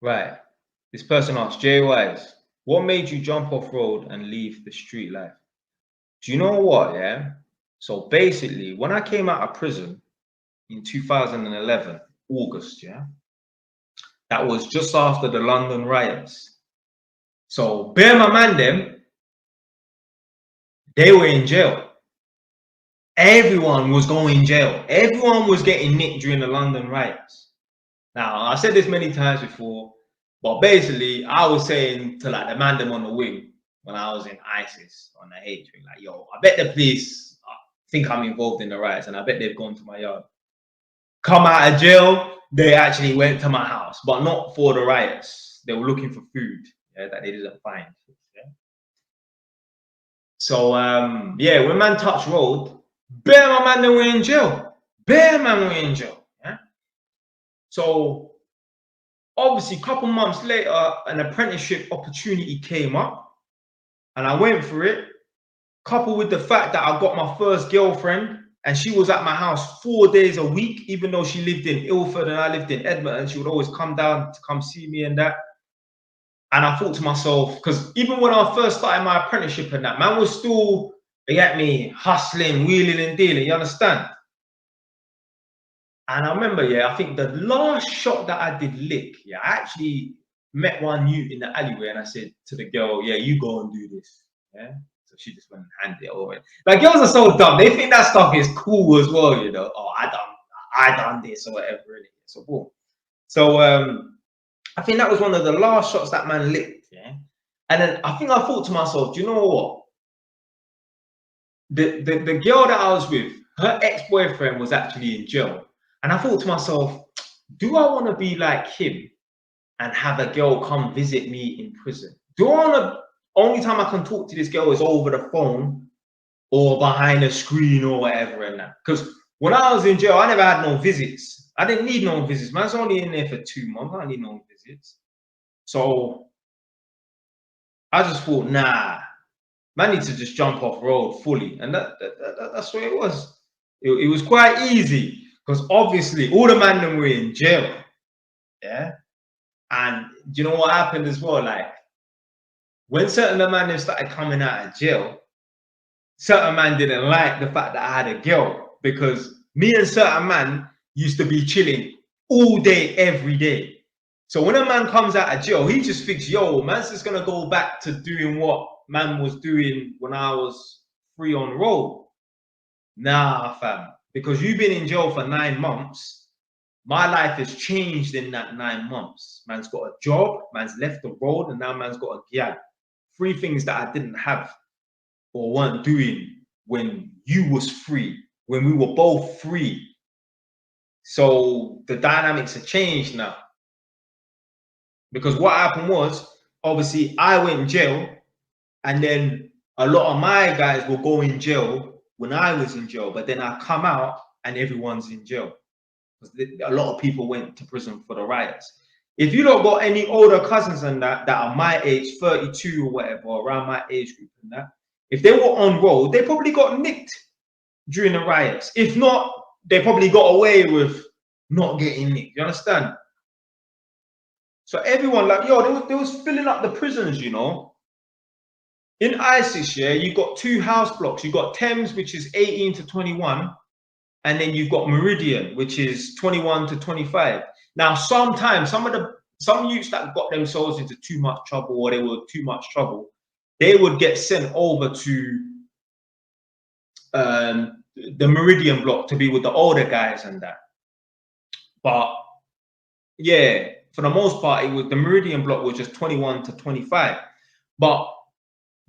Right. This person asks, Jay Wise, what made you jump off road and leave the street life? Do you know what? Yeah. So basically, when I came out of prison in 2011, August, yeah, that was just after the London riots. So bear my man them, they were in jail. Everyone was going in jail. Everyone was getting nicked during the London riots. Now, I said this many times before, but basically, I was saying to like the man them on the wing when I was in ISIS on the H wing, like, yo, I bet the police think I'm involved in the riots, and I bet they've gone to my yard. Come out of jail, they actually went to my house, but not for the riots. They were looking for food, yeah, that they didn't find. Yeah? So yeah, when man touched road, bear my man, they were in jail. Bear man were in jail. Yeah. So obviously, a couple months later, an apprenticeship opportunity came up, and I went for it. Coupled with the fact that I got my first girlfriend, and she was at my house 4 days a week, even though she lived in Ilford and I lived in Edmonton. She would always come down to come see me and that. And I thought to myself, because even when I first started my apprenticeship and that, man was still, they get me, hustling, wheeling and dealing, you understand? And I remember, yeah, I think the last shot that I did lick, yeah, I actually met one youth in the alleyway and I said to the girl, yeah, you go and do this. Yeah. So she just went and handed it over. Like, girls are so dumb. They think that stuff is cool as well, you know. Oh, I done this or whatever. Really. So boom. So I think that was one of the last shots that man licked. Yeah. And then I think I thought to myself, do you know what? The girl that I was with, her ex-boyfriend was actually in jail. And I thought to myself, do I want to be like him and have a girl come visit me in prison? Do I want to, only time I can talk to this girl is over the phone or behind a screen or whatever and that? Because when I was in jail, I never had no visits. I didn't need no visits. Man's only in there for 2 months. I don't need no visits. So I just thought, nah, man needs to just jump off road fully. And that's what it was. It was quite easy. Because obviously all the men were in jail, yeah. And do you know what happened as well? Like when certain men started coming out of jail, certain man didn't like the fact that I had a girl, because me and certain man used to be chilling all day, every day. So when a man comes out of jail, he just thinks, yo, man's just gonna go back to doing what man was doing when I was free on the road. Nah, fam. Because you've been in jail for 9 months, my life has changed in that 9 months. Man's got a job, man's left the road, and now man's got a gig. 3 things that I didn't have or weren't doing when you was free, when we were both free. So the dynamics have changed now. Because what happened was, obviously, I went in jail, and then a lot of my guys will go in jail when I was in jail, but then I come out and everyone's in jail. A lot of people went to prison for the riots. If you don't got any older cousins and that are my age, 32 or whatever, around my age group and that, if they were on road, they probably got nicked during the riots. If not, they probably got away with not getting nicked. You understand? So everyone, like, yo, they was filling up the prisons, you know. In ISIS, yeah, you got 2 house blocks. You got Thames, which is 18 to 21, and then you've got Meridian, which is 21 to 25. Now, sometimes some youths that got themselves into too much trouble, or they were too much trouble, they would get sent over to the Meridian block to be with the older guys and that. But yeah, for the most part, it was the Meridian block was just 21 to 25. But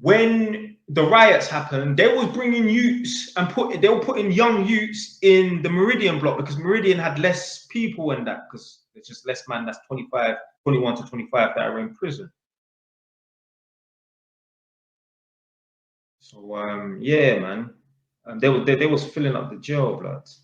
when the riots happened, they was bringing youths and they were putting young youths in the Meridian block, because Meridian had less people in that, because there's just less man that's 21 to 25 that are in prison. So yeah, man, and they was filling up the jail, bloods.